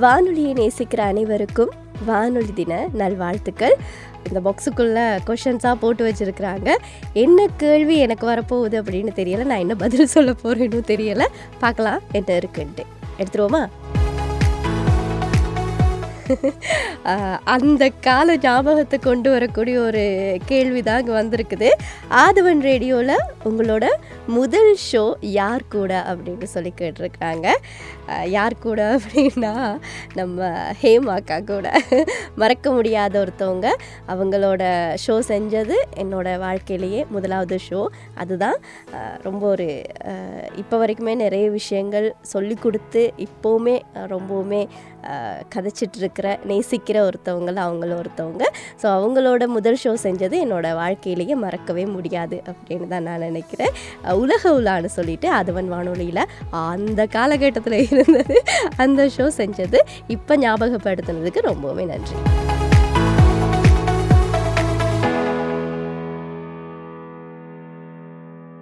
வானொலியை நேசிக்கிற அனைவருக்கும் வானொலி தின நல்வாழ்த்துக்கள். இந்த பாக்ஸுக்குள்ளே கொஷன்ஸாக போட்டு வச்சுருக்குறாங்க. என்ன கேள்வி எனக்கு வரப்போகுது அப்படின்னு தெரியலை, நான் என்ன பதில் சொல்ல போகிறேன்னு தெரியலை. பார்க்கலாம் என்ன இருக்குன்ட்டு. எடுத்துருவோமா? அந்த கால ஞாபகத்தை கொண்டு வரக்கூடிய ஒரு கேள்வி தான் இங்கே வந்திருக்குது. ஆதவன் ரேடியோவில் உங்களோட முதல் ஷோ யார் கூட அப்படின்னு சொல்லி கேட்டிருக்காங்க. யார் கூட அப்படின்னா நம்ம ஹேமாக்கா கூட. மறக்க முடியாத ஒருத்தவங்க. அவங்களோட ஷோ செஞ்சது என்னோட வாழ்க்கையிலேயே முதலாவது ஷோ. அதுதான் ரொம்ப ஒரு இப்போ வரைக்குமே நிறைய விஷயங்கள் சொல்லி கொடுத்து இப்போவுமே ரொம்பவுமே கதைச்சிட்ருக்கிற நேசிக்கிற ஒருத்தவங்கள அவங்களும் ஒருத்தவங்க. ஸோ அவங்களோட முதல் ஷோ செஞ்சது என்னோடய வாழ்க்கையிலேயே மறக்கவே முடியாது அப்படின்னு தான் நான் நினைக்கிறேன். உலக உலான்னு சொல்லிட்டு ஆதவன் வானொலியில் அந்த காலகட்டத்தில் இருந்தது அந்த ஷோ செஞ்சது. இப்போ ஞாபகப்படுத்துனதுக்கு ரொம்பவே நன்றி.